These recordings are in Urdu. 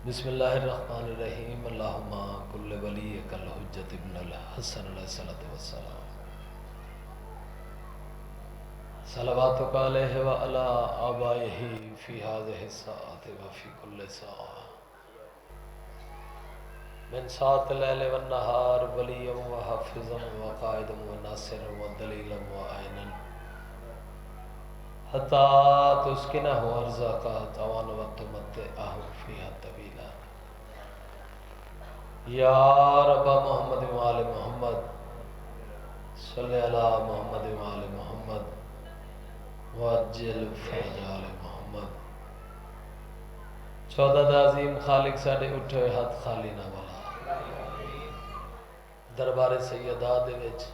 بسم اللہ الرحمن الرحیم اللہم کل ولیک الحجت ابن الحسن علیہ السلام صلواتک علیہ وعلا آبائہ فی هذه الساعة وفی کل ساعة من ساعة اللیل والنہار ولیا وحافظا وقائدا وناصرا ودلیلا وعینا حتی تسکنہ ارزاقہ طوعا وتمتعہ فیہا طویلا یا رب محمد وآل محمد صلی علی محمد وآل محمد وعجل فرج آل محمد 14 دا عظیم خالق ساڑے اٹھے ہوئے ہاتھ خالی نہ والا دربار سیدہ دے وچ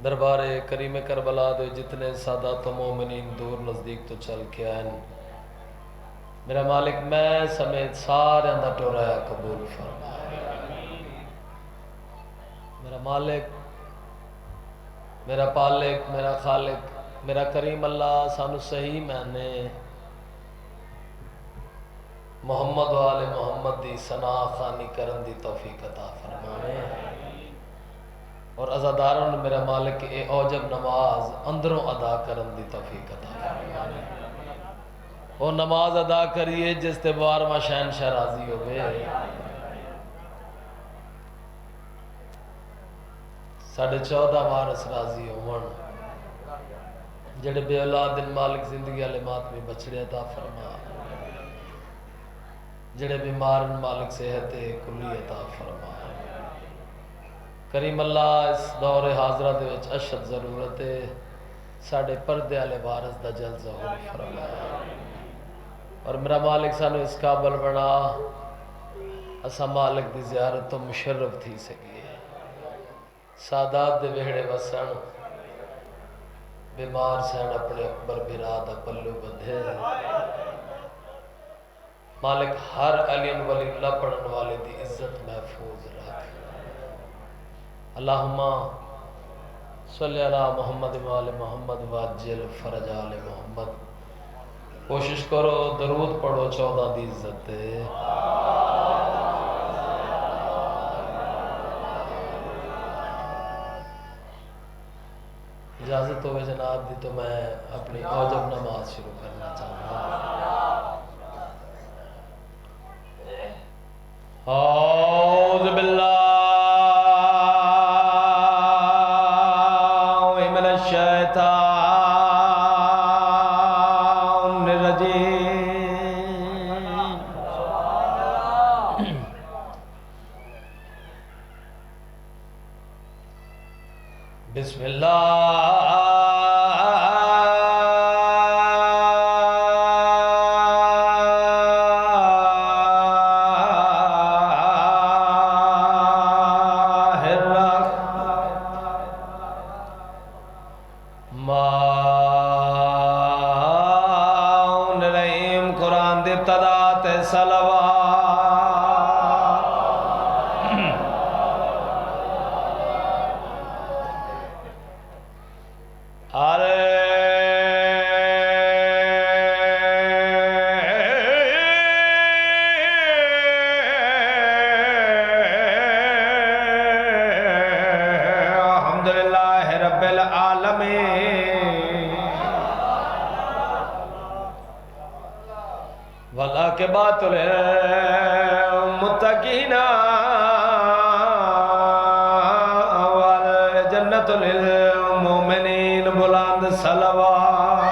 دربار کریم کربلا دے جتنے سادات و مومنین دور نزدیک تو چل کے آئین میرا مالک میں سمیت سارے اندر ٹورایا قبول فرما میرا مالک میرا پالک میرا خالق میرا کریم اللہ سانو صحیح میں نے محمد و آل محمد دی ثنا خانی کرن دی توفیق عطا فرمائے اور عزاداروں نے میرا مالک اے اوجب نماز اندروں ادا کرن دی توفیق عطا فرمائے وہ نماز ادا کریے جس تے بارواں شہنشاہ راضی ہوئے ساڑھے 14 وارث راضی ہون جڑے بے اولاد دن مالک زندگی والے ماتمی بچڑے عطا فرما جڑے بیمار مالک صحت کلی عطا فرما کریم اللہ اس دور حاضرہ دے وچ اشد ضرورت ہے ساڑھے پردے والے وارث دا جلد ظہور فرما اور میرا مالک سانو اس قابل بنا اسا مالک دی زیارت تو مشرف تھی سکیے سادات دے وہڑے وسن بیمار سین اپنے اکبر برادہ پلو بدھے مالک ہر علی ولی اللہ پڑھن والے دی عزت محفوظ رکھ اللہم صلی علی محمد وآل محمد وعجل فرج آل محمد کوشش کرو درود پڑھو 14 دی عزت اجازت ہوئے جناب دی تو میں اپنی اوجب نماز شروع کرنا چاہوں اعوذ باللہ من الشیطان الرجیم بسم اللہ والعاقبات للمتقین والجنت للمؤمنین بلند صلوات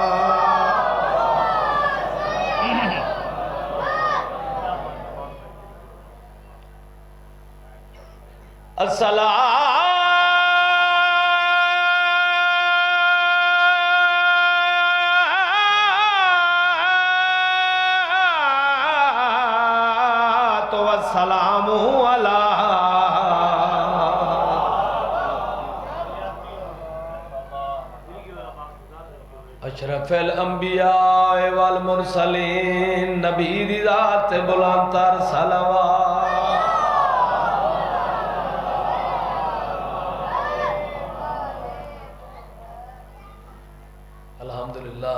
الصلاة والسلام علی اشرف الانبیاء والمرسلین نبی دی ذات بلند تر صلوات الحمدللہ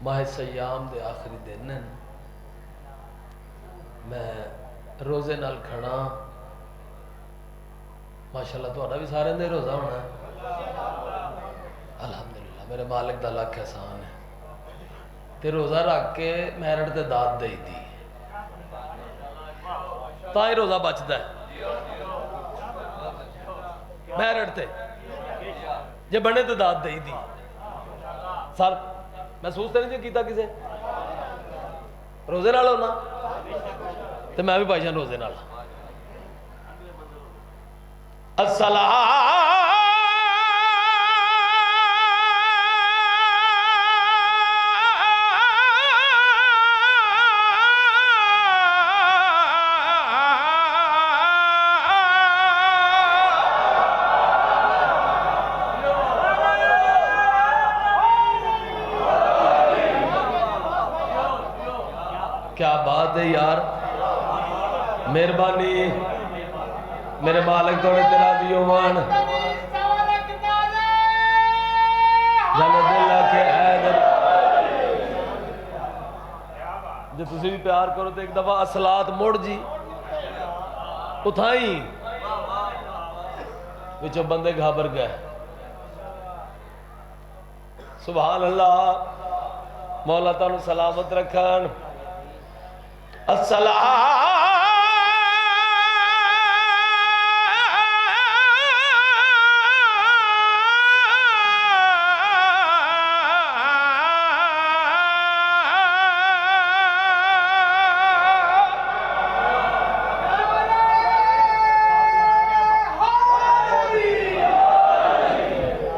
ماہ سیام دے آخری دن میں روزے نال کھڑا ماشاءاللہ تہاڈا بھی سارے دے روزہ ہونا ہے الحمدللہ میرے مالک دا لاکھ احسان ہے تے روزہ رکھ کے میرٹ تے داد دئی دی تاں ہی روزہ بچدا ہے میرٹ تے جے بنے تے داد دئی دی سر محسوس تے نہیں کیتا کسے روزے نال ہونا تے میں بھی بھائی جان روزے نال کیا بات ہے یار مہربانی میرے مالک توڑے تیرا دیوان جلد اللہ کے حیدر جو تسی بھی پیار کرو تو ایک دفعہ اصلات موڑ جی اتھائیں وچو بندے گھابر گئے سبحان اللہ مولا تعالیٰ سلامت رکھن السلام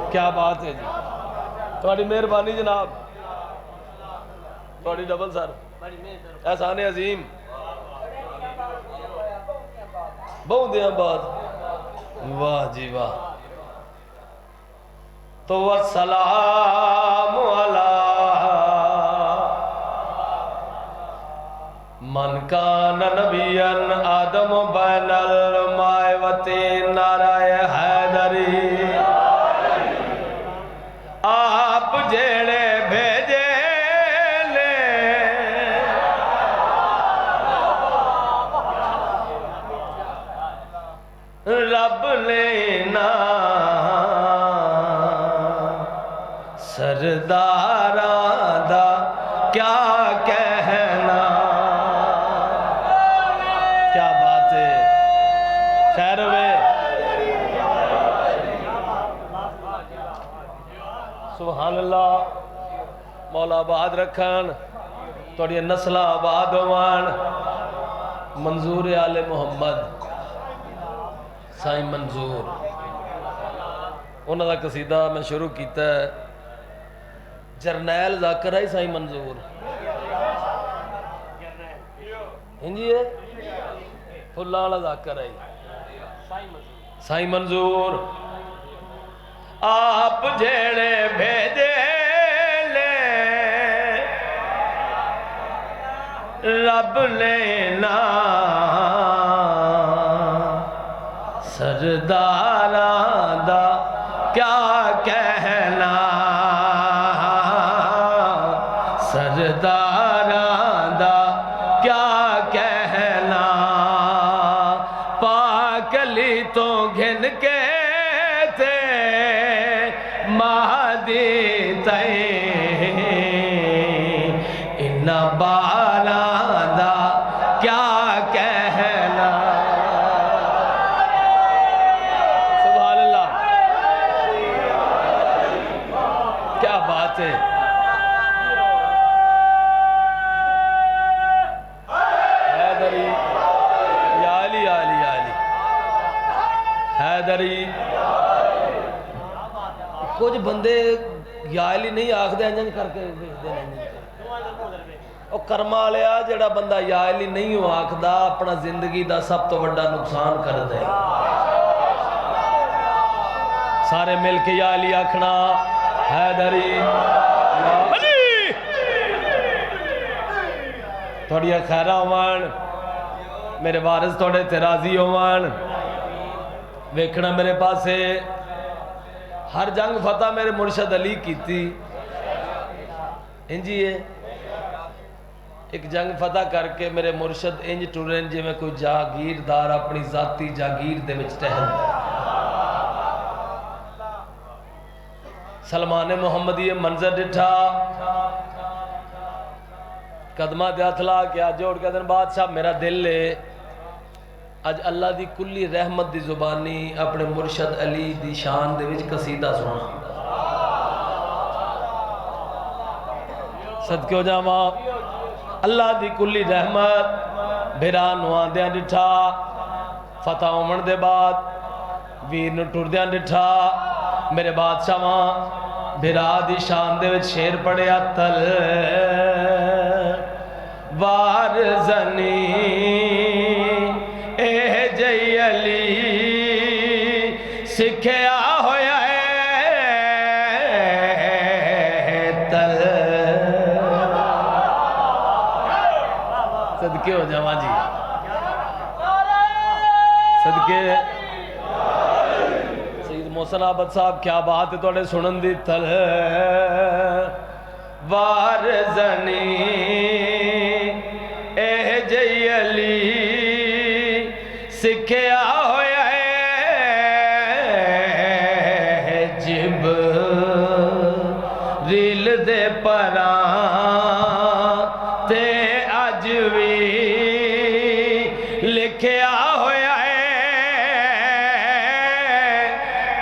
کیا بات ہے جی تھوڑی مہربانی جناب تھوڑی ڈبل سر احسان عظیم بہت دیا بات واہ جی واہ تو والسلام علی من کان نبیا آدم بین الماء وطین نعرہ حیدری آپ جیڑے بھیجے رب لینا سرداراں دا کیا کہنا کیا بات ہے خیر ہوئے سبحان اللہ مولا آباد رکھن توڑی نسلہ آباد ہوان منظور آل محمد سائیں منظور انہوں دا قصیدہ میں شروع کیتا ہے جرنیل ذاکر ہے سائیں منظور ہنجی ہے اللہ علیہ ذاکر ہے سائیں منظور آپ جیڑے بھیجے لے رب لینا سرداراں دا کیا کہنا سرداراں دا کیا کہنا پاک علی تو گھن کے تھے مہدی تائیں انہا باراں دا کیا کہنا کیا بات ہے حیدری یا علی یا علی یا علی حیدری کچھ بندے یا علی نہیں آکھ دے انجن کر کے بھیج دے اور کرما لیا جڑا بندہ یا علی نہیں ہو آکھ دا اپنا زندگی دا سب تو بڑا نقصان کر دے سارے مل کے یا علی آکھنا حیدری یا علی تھوڑی خیرہ ہوان میرے وارث تھوڑے تیرازی ہوان ویکھنا میرے پاس ہے ہر جنگ فتح میرے مرشد علی کی تھی انجی ہے ایک جنگ فتح کر کے میرے مرشد انج ٹرن جی میں کوئی جاگیردار اپنی ذاتی جاگیر دے وچ ٹہلدا ہے۔ سلمان محمدی یہ منظر ڈٹھا، قدمہ دے ہتھ لا کے ہاتھ جوڑ کے دن بادشاہ میرا دل ہے اج اللہ دی کلی رحمت دی زبانی اپنے مرشد علی دی شان دے وچ قصیدہ سنا۔ صدقے ہو جاواں اللہ دی کلی رحمت بھرا نواں دیاں ڈٹھا، فتح ہومن دے بعد ویر نو ٹردیاں ڈٹھا، میرے بادشاہ ماں بھرا دی شان دے وچ شیر پڑھیا تل وار زنی اے جئی علی سکھیا ہویا ہے تل۔ صدقے ہو جاواں جی، صدقے سید محسن عابد صاحب کیا بات ہے توڑے سنن دی تل وار زنی اے جئی علی سکھیا ہویا ہے جبریل دے پران تے اج وی لکھیا ہویا ہے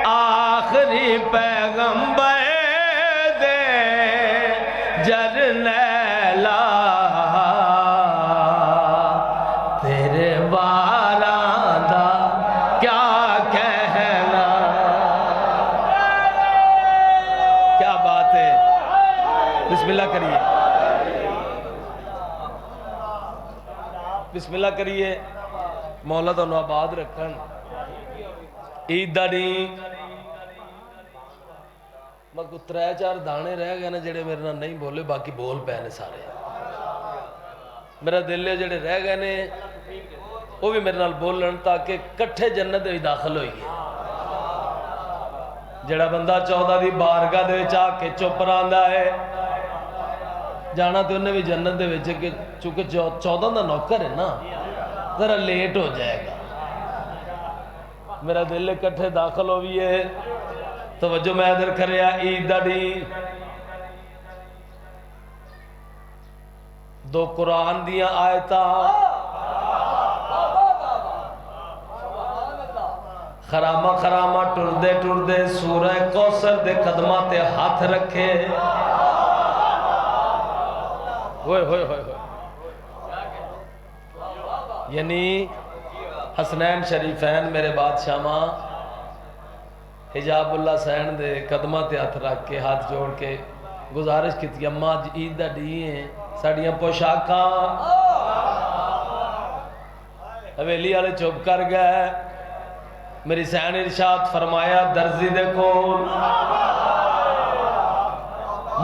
آخری پیغمبر دے جرنیلا تیرے واراں دا کیا کہنا۔ کیا بات ہے، بسم اللہ کریے، بسم اللہ کریے، مولا تانوں آباد رکھن۔ عید دا نہیں میں کو 3-4 دانے رہ گئے نا جڑے میرے نال نہیں بولے، باقی بول پے نے سارے۔ میرا دل ہے جڑے رہ گئے نے وہ بھی میرے نال بولن تاکہ کٹھے جنت وچ داخل ہوئیے۔ جڑا بندہ 14 دی بارگاہ دے وچ آ کے چپ رہندا ہے جانا تو انہیں بھی جنت دے وچ کہ چونکہ 14 دا نوکر ہے نا ذرا لیٹ ہو جائے گا۔ میرا دل کٹھے داخل ہوئیے، توجہ میں ادھر کریا عید دا دی دو قرآن دیاں آیتاں خرامہ خرامہ ٹردے ٹردے سورہ کوثر دے قدمہ تے ہاتھ رکھے ہوئے ہوئے ہوئے ہوئے، یعنی حسنین شریفین میرے بادشاہ ماں حجاب اللہ سین دے قدمہ تے ہاتھ رکھ کے ہاتھ جوڑ کے گزارش کی تھی اماں عید دا ڈی ہیں ساڑیاں پوشاکاں حویلی والے چپ کر گئے۔ میری سین ارشاد فرمایا درزی دیکھو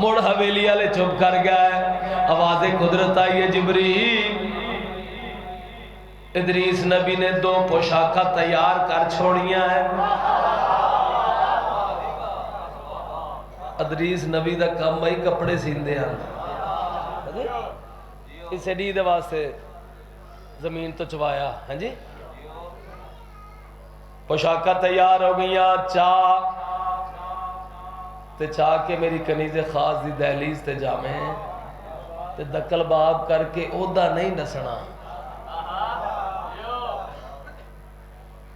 مڑ حویلی والے چپ کر گئے، آواز قدرت آئی ہے جبریل ادریس نبی نے 2 پوشاکاں تیار کر چھوڑیاں ہیں۔ ادریس نبی دا کام بھائی کپڑے سیندے ہیں، اس ایڈی دے واسطے زمین تو چوایا ہاں جی۔ پوشاکاں تیار ہو گئیاں، چاہ کے میری کنیز خاص دی دہلیز تے جامے تے دکل باب کر کے اودا نہیں نسنا،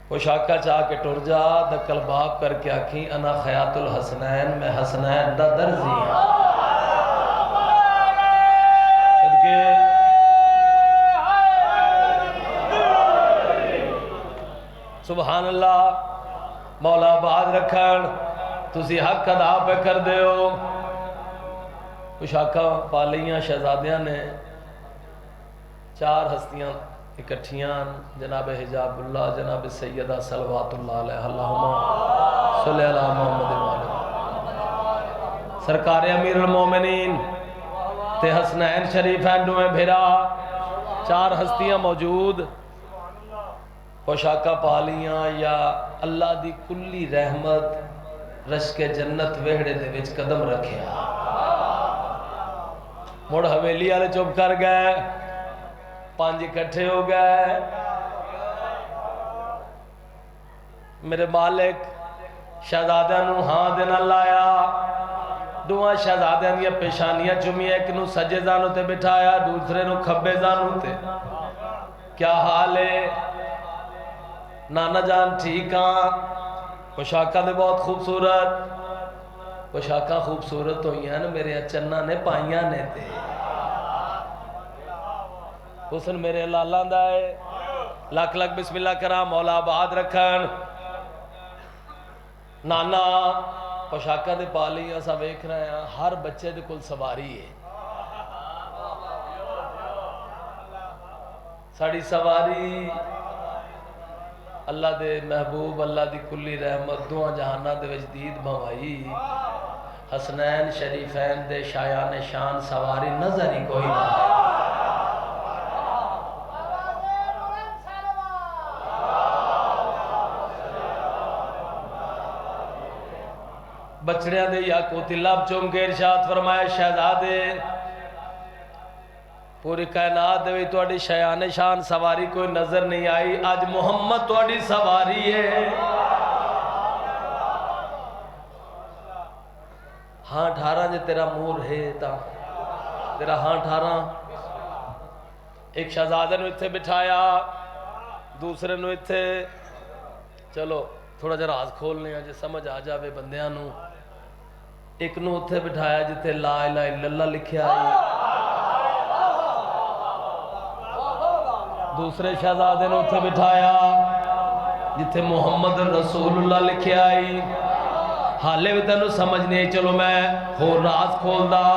پوشاکا چاہ کے ٹر جا دکل باب کر کے آکھیں انا خیات الحسنین میں حسنین دا درزی ہوں۔ صدقے سبحان اللہ مولا آباد رکھن تسی حق ادا پہ کر دے ہو۔ پوشاکاں پالیاں شہزادیاں نے 4 ہستیاں اکٹھیاں جناب حجاب اللہ جناب سیدہ صلوات اللہ علیہ اللہم صلی اللہ محمد وآلہ سرکار امیر المومنین تے حسنین شریفین دویں بھیرا 4 ہستیاں موجود پوشاکا پالیاں یا اللہ دی کلی رحمت رشک جنت ویڑے دے وچ قدم رکھیا۔ مڑ حویلی والے چپ کر گئے، 5 اکٹھے ہو گئے۔ میرے مالک شہزادیاں نو ہاں دے نال لایا، دوہاں شہزادیاں دیا پیشانیاں چومیاں، ایک نو سجے زانو تے بٹھایا، دوسرے نو کھبے زانو تے۔ کیا حال ہے نانا جان؟ ٹھیک ہاں؟ پوشاکاں دے بہت خوبصورت، پوشاکاں خوبصورت ہوئی ہیں نا میرے چنہ نے پائیاں نے تے حسن میرے لالان دا ہے۔ لکھ لکھ بسم اللہ کرام، مولا آباد رکھن۔ نانا پوشاکاں دے پالی ایسا ویکھ رہے ہیں، ہر بچے دے کل سواری ہے، ساڑی سواری اللہ دے محبوب، اللہ دی کلی رحمت دعا جہانہ دے وجدید بھوائی، حسنین شریفین دے شایان شان سواری نظر ہی کوئی نہ ہے۔ بچڑیاں دے یا کوتی لب چوم کے ارشاد فرمائے شہزادے پوری کائنات دے توڑی شایان شان سواری کوئی نظر نہیں آئی، آج محمد توڑی سواری ہے۔ ہاں 18 جے تیرا مور ہے تا تیرا ہاں 18۔ ایک شہزادے نو اتھے بٹھایا، دوسرے نو اتھے، چلو تھوڑا جا راز کھولنے ہیں جے سمجھ آ جاوے بندیاں نو۔ ایک نو اتھے بٹھایا جتے لا الہ الا اللہ لکھیا آئی، دوسرے شہزادے نے اتھے بٹھایا جتے محمد رسول اللہ لکھیا آئی۔ حالے بھی تینوں سمجھ نہیں، چلو میں ہو راز کھول دا،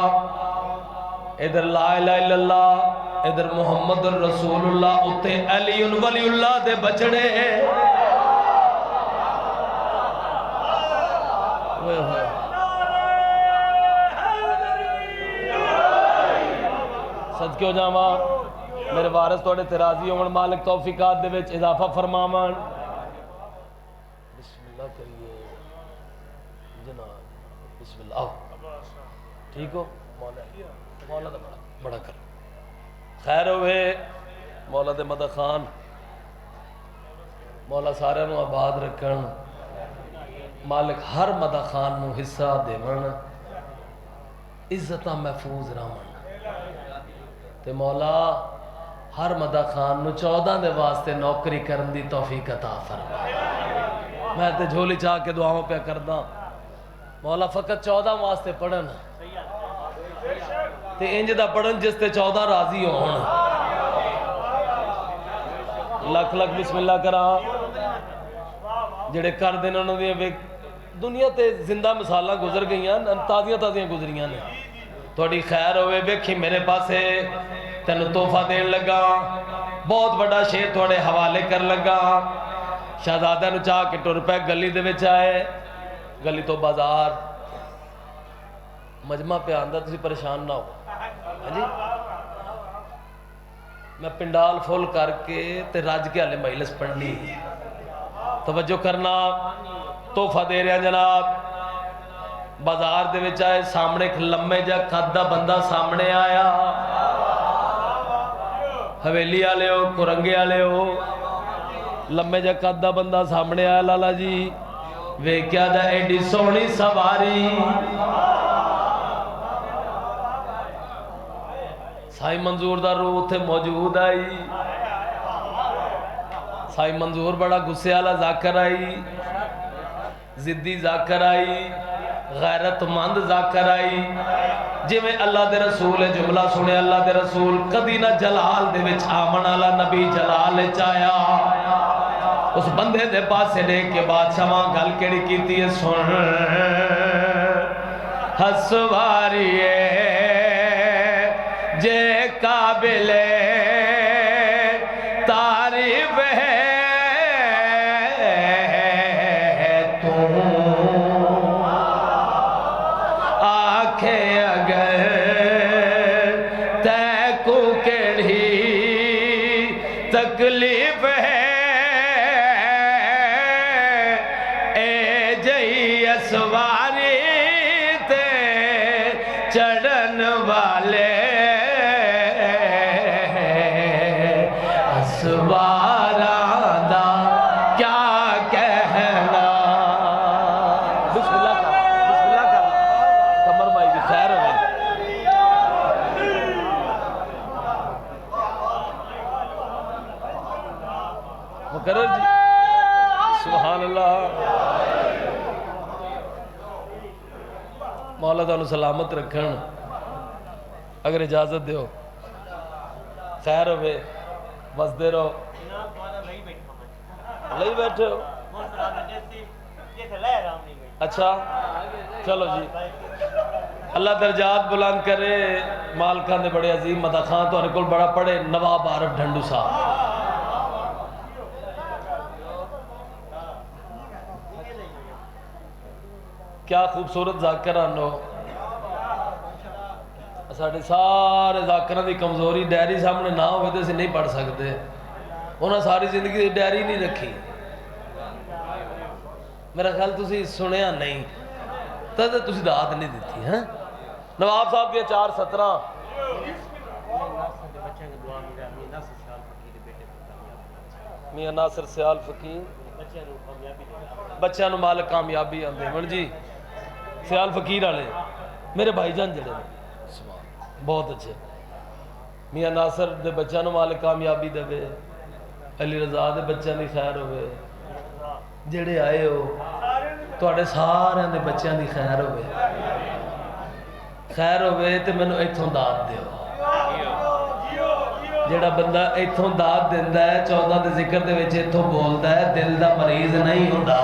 ادھر لا الہ الا اللہ، ادھر محمد رسول اللہ، اتھے علی ولی اللہ دے بچڑے ہوئے ہوئے۔ صدقے ہو جاواں میرے وارث توڑے تراضی ہون، مالک توفیقات دے وچ اضافہ فرماون۔ بسم اللہ کریے جناب، بسم اللہ آؤ، ٹھیک ہو مولا دا بڑا کر خیر ہوئے، مولا دے مدہ خان، مولا سارے نو آباد رکھن، مالک ہر مدہ خان نو حصہ دیون، عزتہ محفوظ رہن تے مولا ہر مدہ خان نو 14 دے واسطے نوکری کرن دی توفیق عطا فرما۔ میں تے جھولی چاہ کے دعاؤں پہ کردہ مولا فقط 14 واسطے پڑھن تے انج دا پڑھن جس تے 14 راضی ہون۔ لکھ لکھ بسم اللہ کرا جڑے کر دینا انہوں نے دنیا تے زندہ مثالہ گزر گئیاں، تازیاں تازیاں گزریاں نے، تھوڑی خیر ہوئے بیکھی میرے پاس ہے تینو تحفہ دین لگا، بہت بڑا شیر تھوڑے حوالے کر لگا۔ شہزادہ نو چاہ کے ٹر پہ گلی دے وچ آئے، گلی تو بازار مجمع پہ آندہ تسی پریشان نہ ہو جی، میں پنڈال فل کر کے تے راج کے آلے مجلس پڑھنی، توجہ کرنا، تحفہ دے رہے ہیں جناب۔ بازار دے وچ آئے، سامنے ایک لمبے جا قدہ بندہ سامنے آیا، حویلی آلے ہو کرنگے آلے ہو، لمبے جا قدہ بندہ سامنے آیا، لالا جی وے کیا دا ایڈی سونی سواری، سائی منظور دا روح تھے موجود آئی، سائی منظور بڑا غصے والا ذاکر آئی، زدی ذاکر آئی، غیرت مند ذاکر آئی، جی میں اللہ دے رسول جملہ سنے، اللہ دے رسول کدی نہ جلال دے وچ آمن والا نبی جلال چایا، اس بندے دے پاس سے دیکھ کے بادشاہ وہاں گل کیڑی کیتی ہے، سن ہسواریے جے قابل تعریف ہے تکلیف ہے اے جئی اسواری تے چڑھن والے سلامت رکھن. اگر اجازت دیو خیر ہوئے وسدے رہو. لئی بیٹھے ہو اچھا چلو جی. اللہ درجات بلند کرے. مالکان دے بڑے عظیم مدہ خان تو کول بڑا پڑے نواب عارف ڈھنڈو صاحب. کیا خوبصورت ذاکران ہو. ساڑھے سارے ذاکران دی کمزوری ڈائری سامنے نہ ہوئے تو اسے نہیں پڑھ سکتے. انہوں نے ساری زندگی دی ڈائری نہیں رکھی. میرا خیال تسی سنیا نہیں تو تسی دعات نہیں دیتی ہیں. نواب صاحب کے 4:17 میاں ناصر سیال فقیر بچیاں نو مالک کامیابی آندے من جی. سیال فقیر والے میرے بھائی جان جڑے بہت اچھے. میاں ناصر دے بچیاں نو مالک کامیابی دے. علی رضا دے بچیاں دی خیر ہوئے. جڑے آئے ہو تواڈے سارے دے بچیاں دی خیر ہوئے. خیر ہوئے تے مینوں ایتھوں داد دیو. جڑا بندہ ایتھوں داد دیندا ہے 14 دے ذکر دے وچ ایتھوں بولدا ہے دل دا مریض نہیں ہوندا.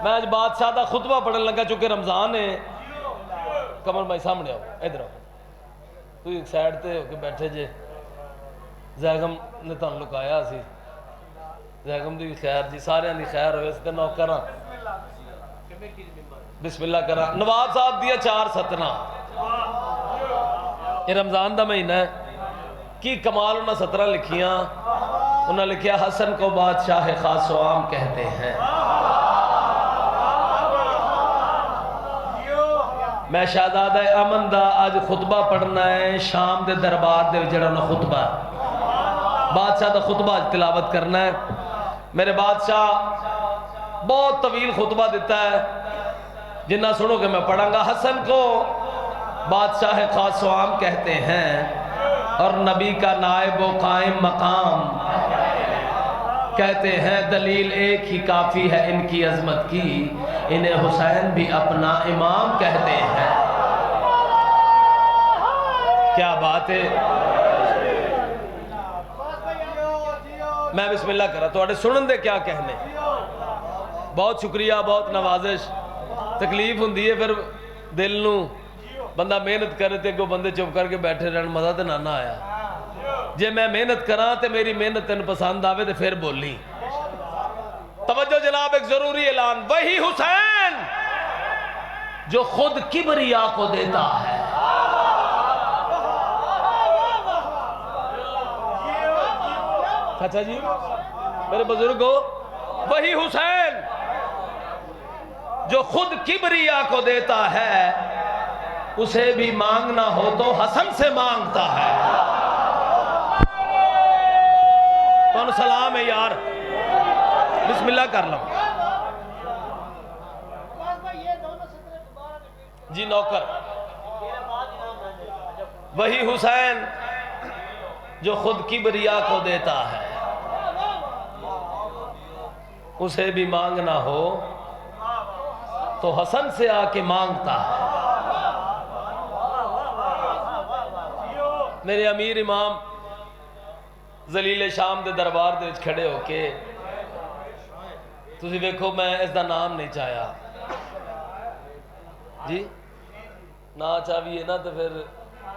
میں آج بادشاہ دا خطبہ پڑھن لگا چونکہ رمضان ہے. کمر بھائی سامنے آؤ ادھر آؤ. تو ایک سائڈ تے ہو کے بیٹھے جے. زیغم نے تانوں لکایا سی. زیغم دی خیر جی سارے دی خیر ہوئے. اس تے نوکراں بسم اللہ کرا. نواب صاحب دیا 4:17 یہ رمضان دا مہینہ ہے. کی کمال انہاں 17 لکھیاں. انہاں لکھیا حسن کو بادشاہ خاص و عام کہتے ہیں. میں شہزادہ امن دا آج خطبہ پڑھنا ہے. شام دے دربار دے جڑا نا خطبہ بادشاہ دا خطبہ آج تلاوت کرنا ہے. میرے بادشاہ بہت طویل خطبہ دیتا ہے. جنہ سنو کہ میں پڑھوں گا. حسن کو بادشاہ خاص و عام کہتے ہیں اور نبی کا نائب و قائم مقام کہتے ہیں. دلیل ایک ہی کافی ہے ان کی عظمت کی. انہیں حسین بھی اپنا امام کہتے ہیں. کیا بات ہے. میں بسم اللہ کر رہا تو سنن دے کیا کہنے. بہت شکریہ بہت نوازش. تکلیف ہوں دیئے پھر دل نو بندہ محنت کرے تے کو بندے چپ کر کے بیٹھے رہن مزہ تے نہ آیا. جے میں محنت کراں تے میری محنت تین پسند آوے تے پھر بولی. توجہ جناب ایک ضروری اعلان. وہی حسین جو خود کبریا کو دیتا ہے. اچھا جی میرے بزرگوں وہی حسین جو خود کبریا کو دیتا ہے اسے بھی مانگنا ہو تو حسن سے مانگتا ہے. کون سلام ہے یار. بسم اللہ کر لوں جی نوکر. وہی حسین جو خود کبریا کو دیتا ہے اسے بھی مانگنا ہو تو حسن سے آ کے مانگتا ہے. میرے امیر امام ذلیل شام دے دربار دے کھڑے ہو کے تسی دیکھو میں اس دا نام نہیں چاہیا جی. نہ چاہیے نا تو پھر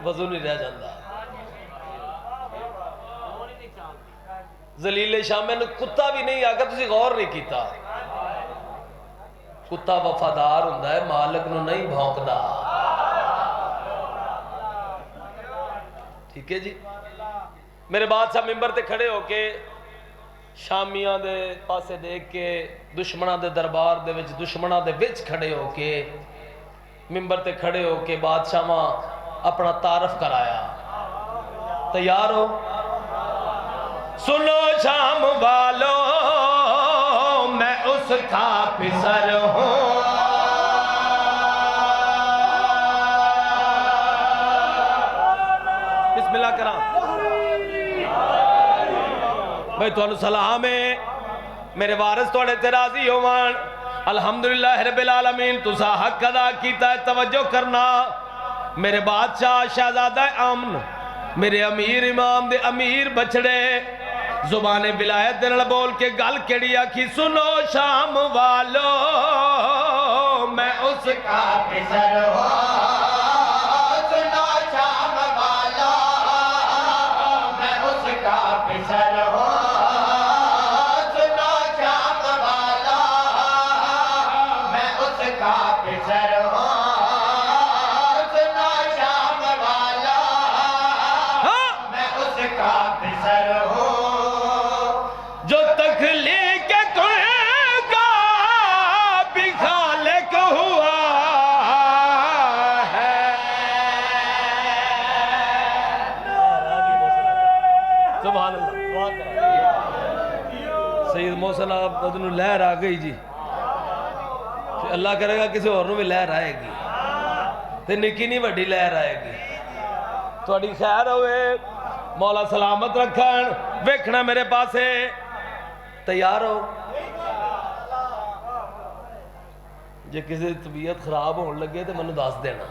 وضو نہیں رہ جاندہ. ذلیل شام میں نے کتا بھی نہیں آگا تسی غور نہیں کیتا. کتا وفادار ہوندہ ہے مالک نو نہیں بھونکدا. ٹھیک ہے جی. میرے بادشاہ ممبر تے کھڑے ہو کے شامیاں دے پاسے دیکھ کے دشمنہ دے دربار دے وچ دشمنہ دے وچ کھڑے ہو کے ممبر تے کھڑے ہو کے بادشاہ ماں اپنا تعارف کرایا. تیار ہو. سنو شام والو میں اس کا پسر ہوں. بسم اللہ کرام. بھائی تو سلام ہے میرے وارث توڑے تے راضی ہوان الحمدللہ رب العالمین تسا حق ادا کیتا ہے توجہ کرنا میرے بادشاہ شہزادہ امن میرے امیر امام دے امیر بچڑے زبان ولایت دے نال بول کے گل کیڑی آکھی سنو شام والو میں اس کا پسر ہوں سنو شام والو میں اس کا پسر ہوں سنو شام والو میں اس کا پسر ہوں سنو شام والو میں اس کا پسر ہوں جو تخلیق کن کا بھی خالق ہوا ہے سبحان اللہ سید محسن آپ ادھنو لہر آگئی جی اللہ کرے گا کسی اور میں لہر آئے گی تے نکی نہیں وڈی لہر آئے گی تھوڑی خیر ہوئے مولا سلامت رکھن ویکھنا میرے پاسے تیار ہو جے کسی طبیعت خراب ہون لگے تو منو دس دینا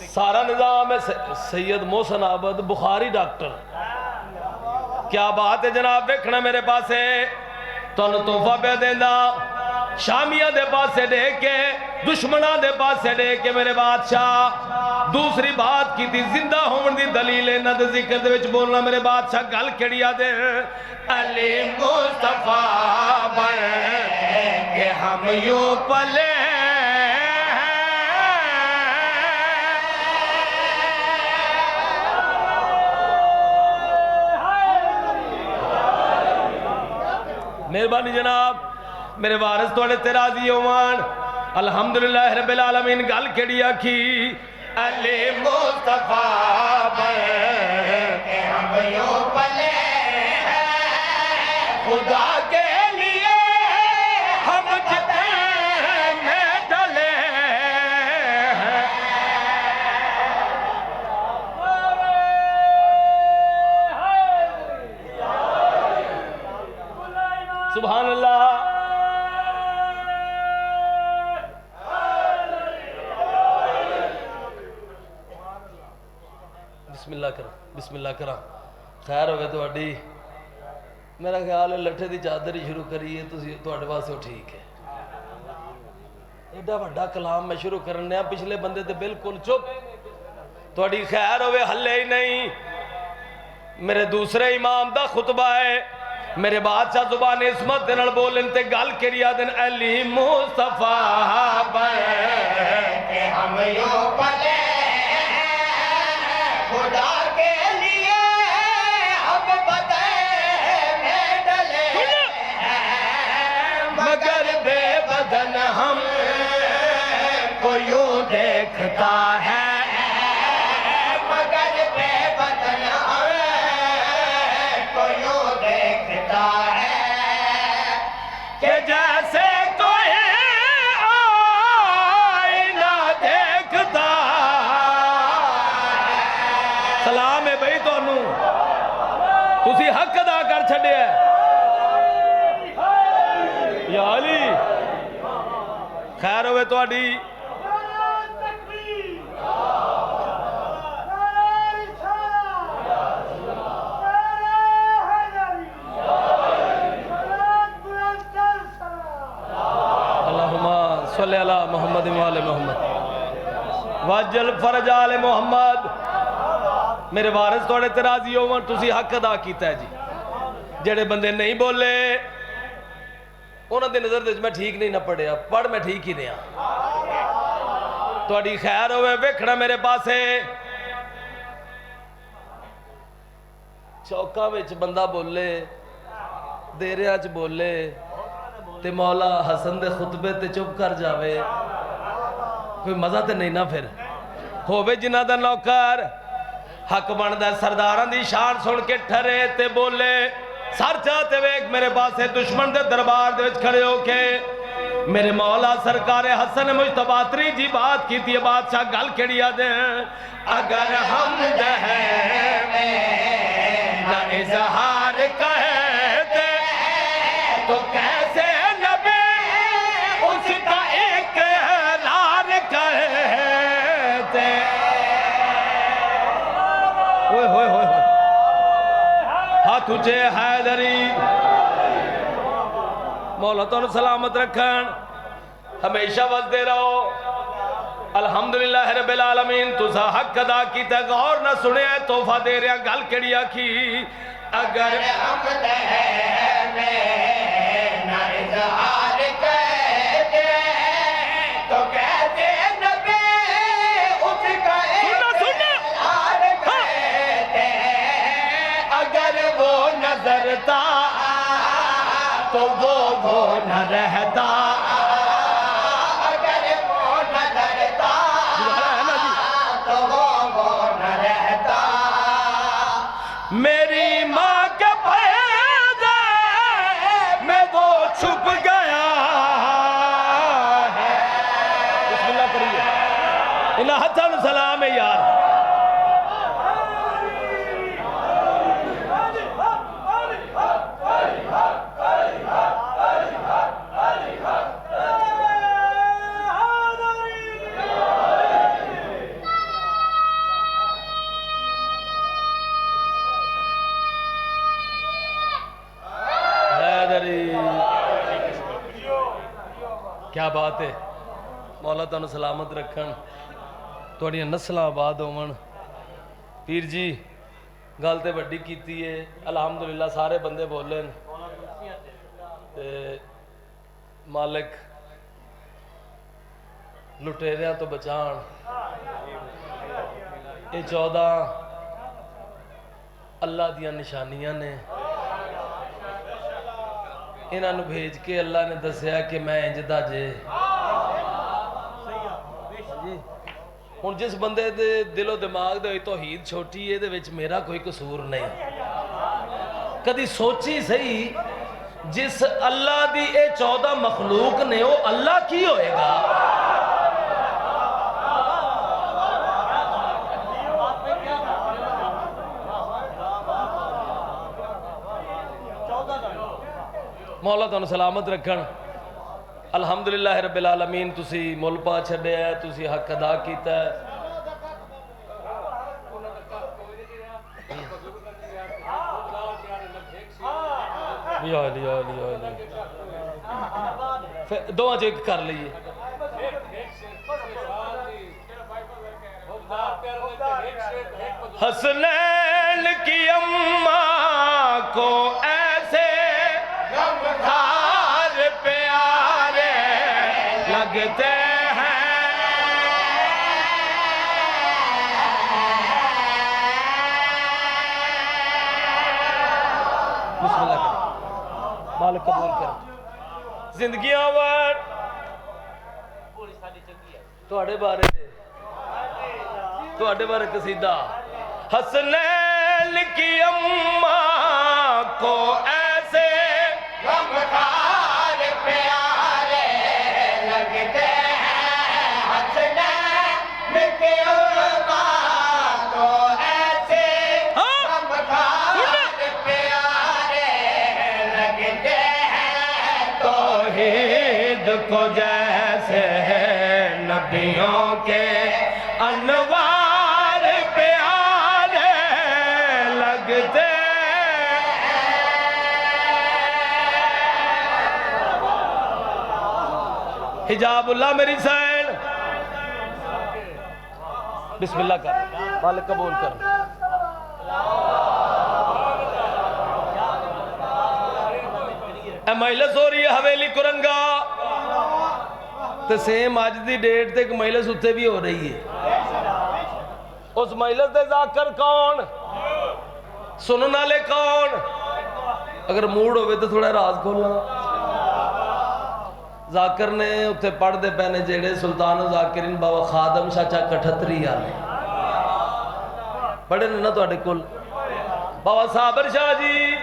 سارا نظام ہے سید محسن عابد بخاری ڈاکٹر کیا بات ہے جناب ویکھنا میرے پاسے تو تحفہ پہ دینا شامیہ دے پاسے دے کے دشمنہ دے پاسے دے کے میرے بادشاہ دوسری بات کی تھی زندہ ہون دی دلیل نہ دے ذکر دے وچ بولنا میرے بادشاہ گل کھڑیا دے علی مصطفیٰ بن کہ ہم یوں پلے مہربانی جناب میرے وارث توڑے تے راضی ہوان الحمدللہ رب العالمین گل کیڑی آکھی علی مصطفیٰ بن کہ ہم یوں پلے خدا کے لیے ہم جتنے میں ڈلے سبحان اللہ بسم اللہ کرا خیر ہوگا تو اڈی میرا خیال ہے لٹھے دی چادر ہی شروع کریے تو اڈے واسے ہو ٹھیک ہے ایڈا وڈا کلام میں شروع کرنے ہیں پچھلے بندے تے بالکل چپ تو اڈی خیر ہوئے حلے ہی نہیں میرے دوسرے امام دا خطبہ ہے میرے بادشاہ زبان عصمت دنال بولن تے گل کریا دن علی مصطفیٰ بن کہ ہم یوں پلے خدا کے لیے ہم بدے میں ڈلے مگر بے بدن ہم کو یوں دیکھتا ہے مگر بے بدن ہم کو یوں دیکھتا ہے کہ جیسے کوئی آئینہ دیکھتا سلام ہے بھئی تو انہوں تُسی حق ادا کر چھڑے ہیں یا علی خیر ہوئے تو اڈی اللہم صلی اللہ محمد وآل محمد واجل فرج آل محمد میرے وارث توڑے ترازی ہو تسی حق ادا کیتا ہے جی جڑے بندے نہیں بولے انہوں دے نظر دے میں ٹھیک نہیں نہ پڑھیا پڑھ میں ٹھیک ہی دیا توڑی خیر ہوئے ویکھنا میرے پاسے چوکا وچ بندہ بولے دیریا چ بولے تے مولا حسن دے خطبے تے چپ کر جاوے کوئی مزہ تے نہیں نہ پھر ہووے جنہ دا نوکر حق بندہ سرداران دی شان سن کے ٹھرے تے بولے سر چاہتے ہوئے ایک میرے پاسے دشمن دے دربار دے وچ کھڑے ہو کے میرے مولا سرکار حسن مجتباتری جی بات کی تھی بادشاہ گل کھڑیا دیں اگر ہم دہیں میں نہ اظہار کہتے تو کیسے نبی اس کا اقرار کہتے. ہوئے ہوئے ہوئے ہوئے ہاتھ اونچے حیدری. مولا تو سلامت رکھن ہمیشہ وسدے رہو. الحمدللہ رب العالمین تسا حق ادا کیتا غور نہ سنے تحفہ دے رہا گل کیڑی آکھی اگر حمد ہے میں نہ اظہار کہتے تو کہتے نبی اس کا اقرار کہتے. اگر وہ نظرتا تو وہ نہ رہتا. میری ماں کے پردے میں وہ چھپ گیا ہے. بسم اللہ پڑھیے. انہا حسن سلام ہے یار. کیا بات ہے. مولا تانوں سلامت رکھن تھوڑی نسل آباد ہون. پیر جی گل تے وڈی کیتی ہے الحمدللہ سارے بندے بولن تے مالک لٹیریاں تو بچان. یہ 14 اللہ دیاں نشانیاں نے. انہاں نو بھیج کے اللہ نے دسیا کہ میں انجدہ جے. ہن جس بندے دے دل و دماغ دے توحید چھوٹی ہے دے وچ میرا کوئی قصور نہیں. کدی سوچی صحیح جس اللہ دی اے 14 مخلوق نے وہ اللہ کی ہوئے گا. مولا تانوں سلامت رکھن. الحمدللہ رب العالمین تسی مل پا چھڑے ہے تسی حق ادا کیتا ہے. یا علی یا علی یا علی. دعا جو ایک کر لئیے. حسنین کی اماں کو ایسے غمخار پیارے لگتے ہیں. بسم اللہ کریں مالک قبول کریں. زندگیاں وار توڑے بارے قصیدہ. حسنین کی اماں کو ایسے غمخار پیارے لگتے ہیں. حسنین کی اماں کو ایسے غمخار پیارے لگتے ہیں. توحید کو جیسے نبیوں کے انوار پیارے لگتے. حجاب اللہ میری سین. بسم اللہ کر مالک قبول کر. اے مجلس ہو رہی ہے حویلی کرنگا تو سیم آج دی ڈیٹ تے ایک مجلس اتھے بھی ہو رہی ہے. اس مجلس دے ذاکر کون سننا لے کون. اگر موڈ ہوئے تو تھوڑا راز کھولنا. ذاکر نے اتھے پڑھ دے پہنے جیڑے سلطان و ذاکرین بابا خادم شاچا کٹھتری آنے پڑھے نا تو اڈے کل بابا صابر شاہ جی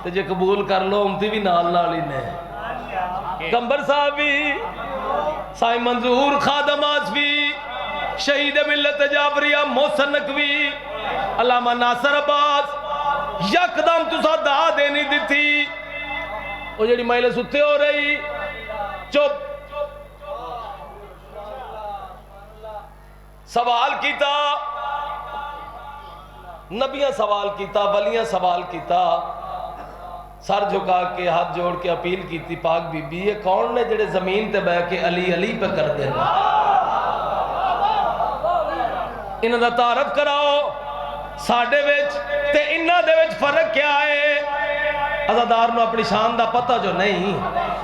تے جے قبول کر لو امتی بھی نال ہی نے. کمبر صاحب بھی سائی منظور خادم آسفی شہید ملت جعفریہ محسن نقوی علامہ ناصر عباس یکدم تسا دا دینی دیتی وہ جڑی مائلے ستے ہو رہی چپ سوال کیتا نبیاں سوال کیتا ولیاں سوال کیتا سر جھکا کے ہاتھ جوڑ کے اپیل کیتی پاک بی بی یہ کون نے جڑے زمین تے بیٹھ کے علی علی پہ کر دے انہاں دا تعارف کراؤ ساڈے وچ تے انہاں دے وچ فرق کیا ہے عزادار نو اپنی شان دا پتہ جو نہیں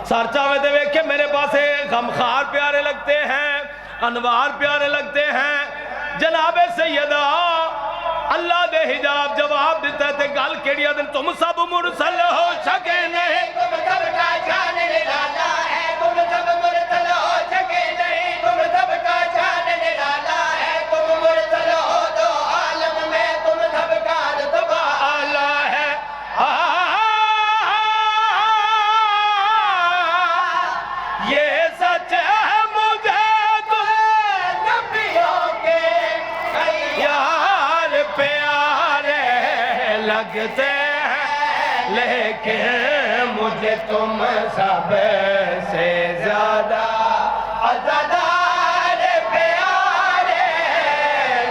سر چاوے دے ویکھ کے میرے پاس غمخوار پیارے لگتے ہیں انوار پیارے لگتے ہیں جناب سیدہ اللہ دے حجاب جواب دیتا ہے تے گل کیڑی دن تم سب مرسل ہو سکے نہیں تم سب کا جان نرالا ہے تم سب مرسل ہو سکے نہیں تم سب کا جان نرالا ہے تم مرسل ہو دو عالم میں تم سب کا رتبہ اعلیٰ ہے یہ سچ ہے مجھے تم نبیوں کے یار پیارے لگتے ہیں لیکن مجھے تم سب سے زیادہ عزادار پیارے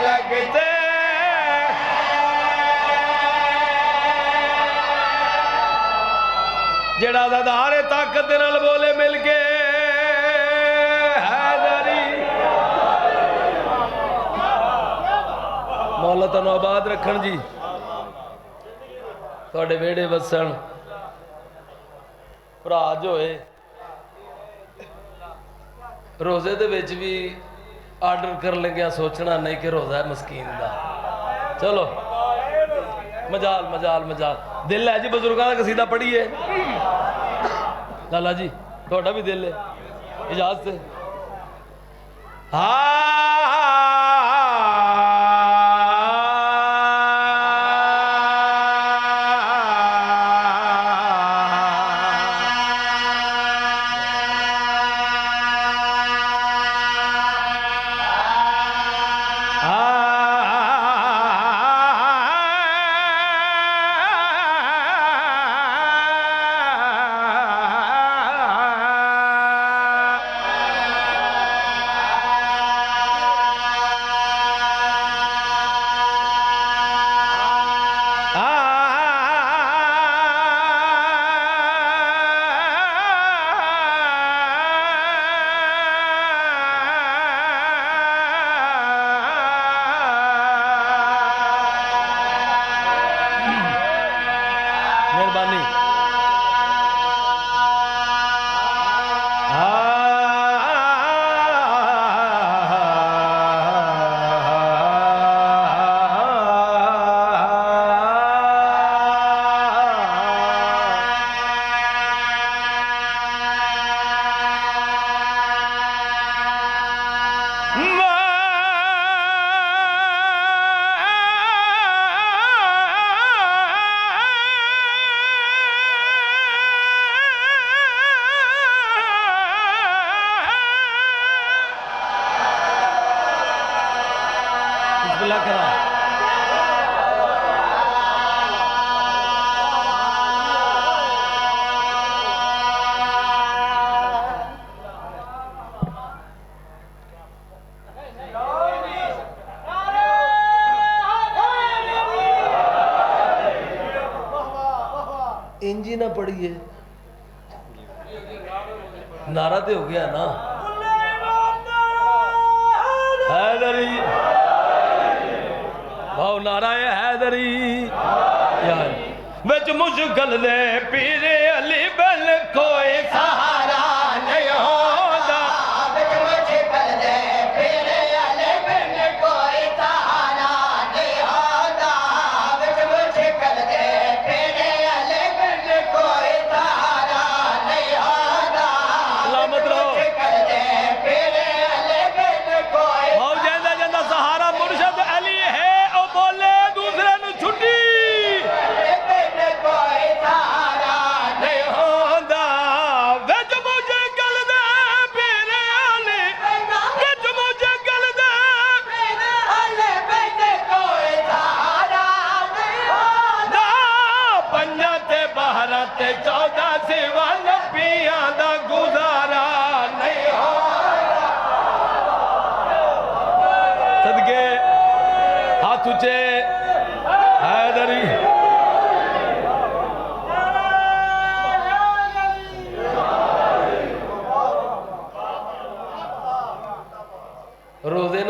لگتے جڑا عزادار طاقت نال بولے مل کے مولا تنو آباد رکھن جی تھوڑے ویڑے وسن بھرا جو ہے روزے دے وچ بھی آرڈر کر لگیا سوچنا نہیں کہ روزہ ہے مسکین دا چلو مجال مجال مجال دل ہے جی بزرگاں دا قصیدہ پڑھیے لالا جی تھوڑا بھی دل ہے اجازت ہے انجی نہ پڑھیے نعرہ دے ہو گیا نا حیدری بھاؤ نعرہ حیدری وچ مشکل دے پیر علی بن کوئی سہارا نہیں ہوتا وچ مشکل دے پیر علی بن کوئی سہارا نہیں ہوتا وچ مشکل دے پیر علی بن کوئی سہارا نہیں ہوتا سلامت رہو مشکل دے پیر علی بن کوئی بھاؤ جیندہ جیندہ سہارا مرشد علی ہے او بولے دوسرے نو چھٹی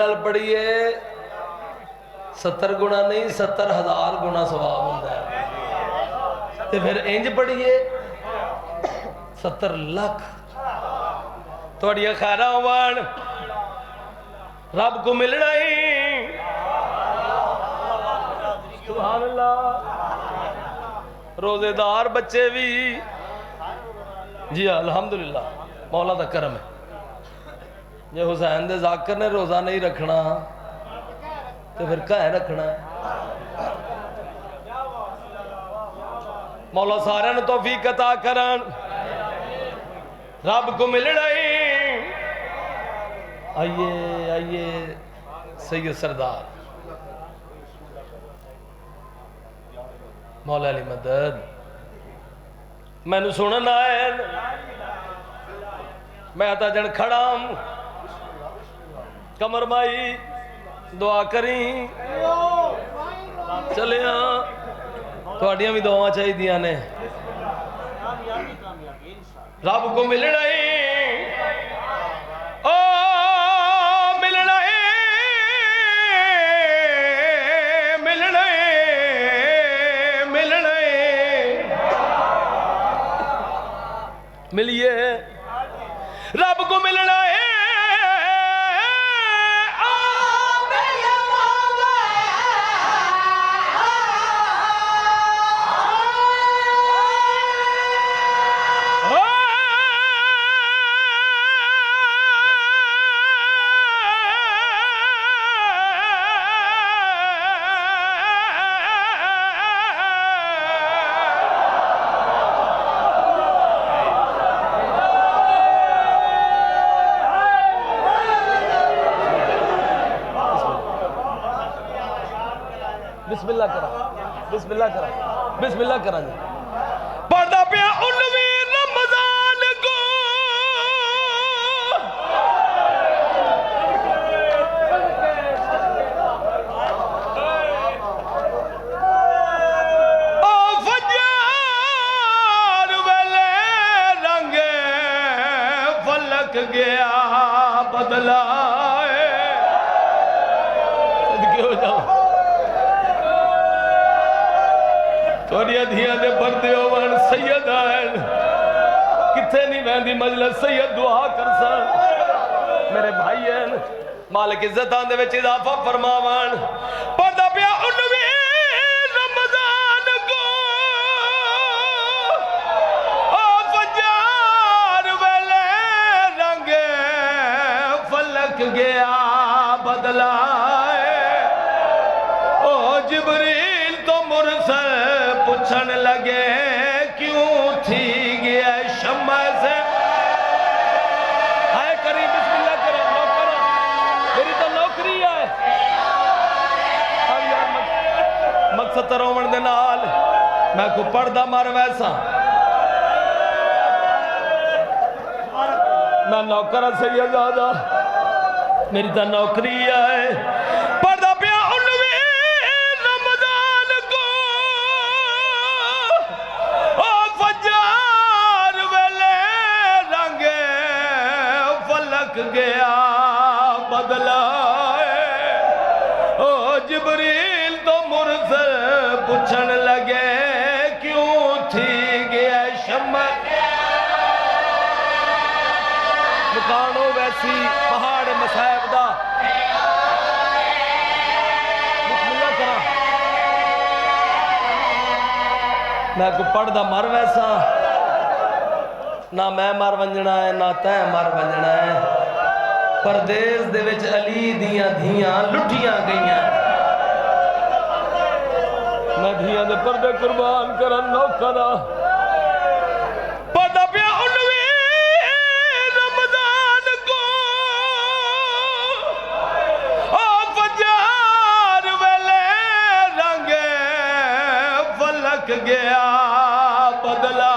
نال پڑھیے 70 گنا نہیں 70,000 گنا ثواب ہوتا ہے تے پھر انج پڑھیے 70 لاکھ تھوڑی خیرہ ہوان رب کو ملنا ہی سبحان اللہ روزے دار بچے بھی جی الحمدللہ مولا دا کرم ہے یہ حسین دے ذاکر نے روزہ نہیں رکھنا تو پھر کہاں رکھنا ہے مولا سارے نے توفیق عطا کرن رب کو ملنا ہی آئیے آئیے سید سردار مولا علی مدد میں نے سننا ہے میں آتا جن کھڑا ہوں کمر مائی دعا کریں چلے ہاں تھوڑیاں بھی دعا چاہی دیا نے رب کو ملنا ہی او ملنا ہی ملنا ہی ملنا ہی ملیے رب کو ملنا ہے بسم اللہ کرا بسم اللہ کرا بسم اللہ کرا جی پڑھتا پیا 19 رمضان کو او فجر ویلے رنگ فلک گیا بدلا صدقے ہو جاؤ تھوڑی دھیاں دے پردے ہوون سید آئین کتھے نہیں مہندی مجلس سید دعا کر سن میرے بھائی ہیں مالک عزتان دے وچ اضافہ فرماوان پردہ پیا 19 رمضان کو او فجر ویلے رنگ فلک گیا بدلا او جبریل تو مرسل پوچھن لگے کیوں تھی گیا شمع سے آئے کریں بسم اللہ کریں نوکرہ میری تو نوکری ہے مقصد ترومن دے نال میں کو پردہ مار ویسا میں نوکرہ سیدادہ میری تو نوکری ہے پردہ پیا 19 رمضان کو او فجر ویلے رنگ فلک گیا بدلا او جبریل تو مرسل پوچھن لگے کیوں تھی گیا شمع مکانو ویسی پہاڑ مسائب دا بسم اللہ کرا میں کو پڑھ دا مر ویسا نہ میں مر ونجنا ہے نہ تے مر ونجنا ہے پردیس دے وچ علی دیاں دھیاں لٹھیاں گئیاں میں دھیاں دے پردے قربان کرن نوکرا پردہ پیا 19 رمضان کو او فجر ویلے رنگ فلک گیا بدلا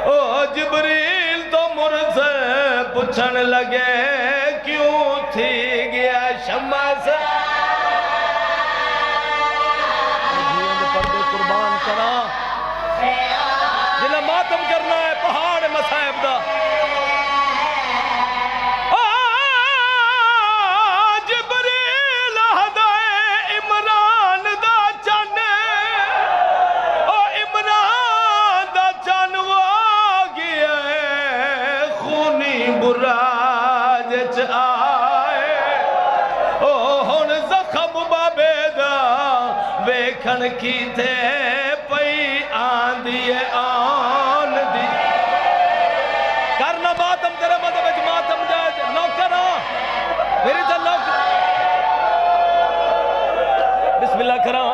او جبریل تو مرسل پوچھن لگے کیوں تھی گیا شمع سے پردے قربان کرا جنہیں ماتم کرنا ہے پہاڑ مسائب دا حسن کی تھے پئی آندیے آن دی کرنا ماتم تیرے مدد وچ ماتم جائے نوکر میری تا نوکر بسم اللہ کرا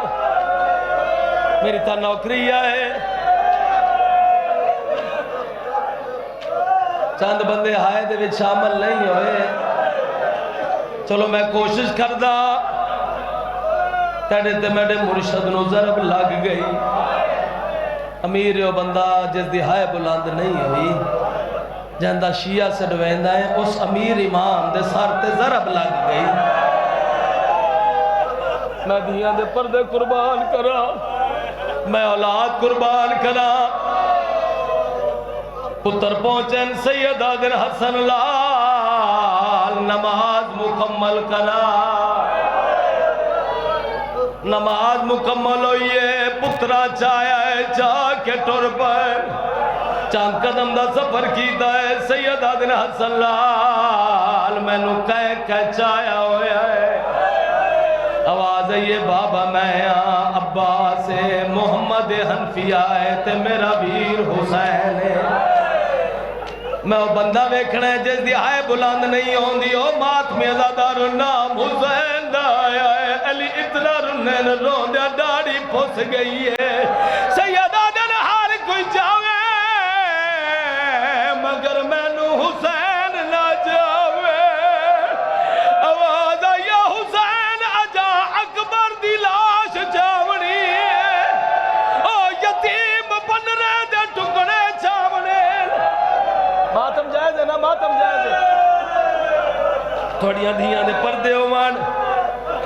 میری تا نوکری ہے چند بندے آئے دے وچ شامل نہیں ہوئے چلو میں کوشش کردہ تیڑے تے میڈے مرشد نو ضرب لگ گئی امیر یو بندہ جس دی ہائے بلند نہیں ہوئی جہندہ شیعہ سے ڈویندہ ہے اس امیر امام دے سار تے ضرب لگ گئی میں دیاں دے پردے قربان کرا میں اولاد قربان کرا پتر پہنچن سیدہ دن حسن لال نماز مکمل کرا نماز مکمل ہوئیے پترہ چایا ہے چاہ کے ٹور پر چاند قدم دا سفر کیتا ہے سیدہ دن حسن لال میں نو کہہ چایا ہویا ہے آواز ہے یہ بابا میں عباس محمد حنفی آئے تے میرا ویر حسین میں وہ بندہ ویکھنا ہے جس دی آئے بلند نہیں ہوں دی او ماتمی ازادار نام حسین دا آیا ہے علی اتنا رنین رون دیا ڈاڑی پھس گئی ہے سیدہ دن ہار کوئی جاوے مگر میں نو حسین نہ جاوے آواز آیا حسین اجا اکبر دی لاش جاونی ہے او یتیم بن رہے دے ٹکڑے چاونے ماتم جائز ہے نا ماتم جائز ہے تھوڑیاں دھیاں دے پردے ہومان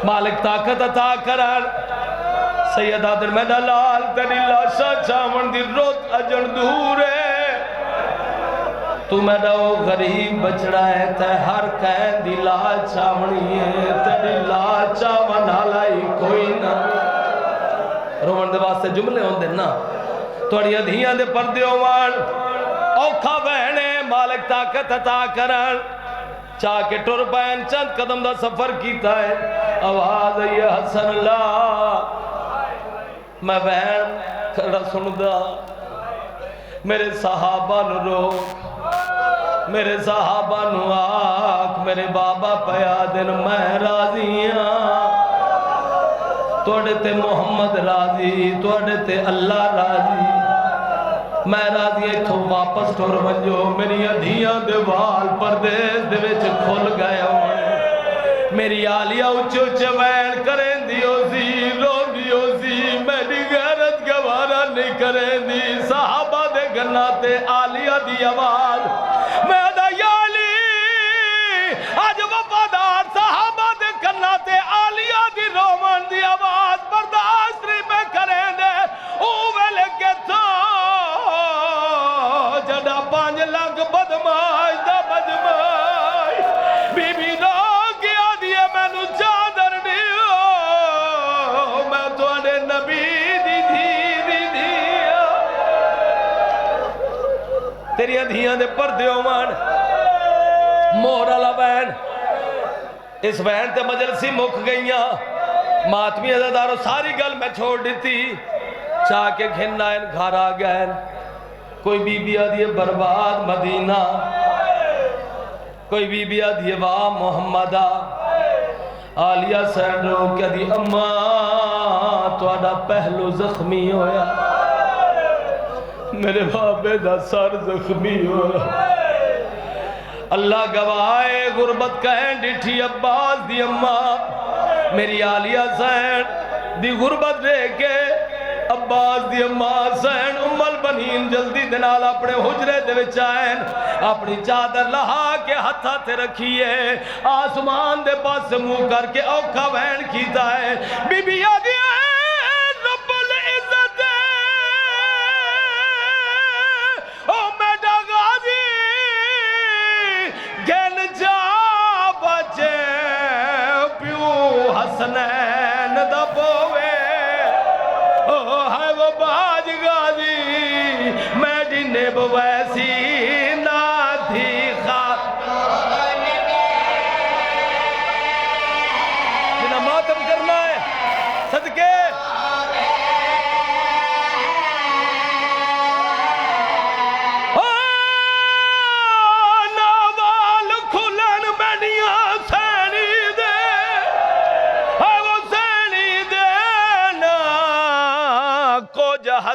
مالک طاقت عطا کران سیدہ در میڈا لال تیری لاشا چاون دی روت اجن دور ہے تو میڈا وہ غریب بچڑا ہے تے ہر کہیں دی لال چاونی ہے تیری لال چاون حالائی کوئی نہ رومن دے واسطے جملے ہوں دے نا تھوڑیاں دھیاں دے پردے ہومان اوکھا بہنے مالک طاقت عطا کران چاہ کے ٹور پین چند قدم دا سفر کیتا ہے آواز ہے یہ حسن اللہ میں بہن کھڑا سندہ میرے صحابہ نو روک میرے صحابہ نو آکھ میرے بابا پیا دن میں راضیاں توڑے تے محمد راضی توڑے تے اللہ راضی میں راضی ایتھو واپس ٹور ونجو میری دھیاں دے وال پردیس دے وچ کھل گئے ہوئے میری آلیہ اچھو چوین کریں دیو سی رو دیو سی میری غیرت گوارا نہیں کریں دی صحابہ دے گناتے آلیہ دی آواز میں دا یا علی آج وفادار صحابہ دے گناتے آلیہ دی رومن دی آواز برداشت نہیں میں کریں دے اوہ لگے تو جڑا 5 لاکھ بدماش دا بدماش بی بی رو گیا دیئے میں نو چادر دیو میں تو انے نبی دی دیا تیری دھیاں دے پردے ہومان مہر علا بین اس بین تے مجلسی مک گئیاں ماتمی عزادارو ساری گل میں چھوڑ دیتی چاہ کے گھننا ان گھر آ گئے کوئی بی بی آدھی برباد مدینہ کوئی بی بی آدھی واہ محمدہ آلیہ سین رو کیا دی اماں تو آڈا پہلو زخمی ہویا میرے بابے دا سر زخمی ہویا اللہ گواہے غربت کہیں ڈٹھی عباس دی اماں میری آلیہ سین دی غربت دے کے عباس دی اماں سین ام البنین جلدی دنال اپنے حجرے دے وچائن اپنی چادر لہا کے ہتھا تے رکھیے آسمان دے پاس سے منہ کر کے اوکھا وین کیتا ہے بی بی آدھی رب العزت او میڈا غازی گن جا بچے پیو حسنین دا پوے ہے وہ باج غازی میں جنب ویسی نہ تھی جنہ ماتم کرنا ہے صدقے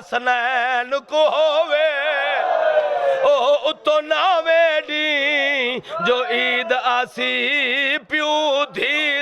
حسنین کو ہووے او اتو ناوے ڈی جو عید آسی پیو دھی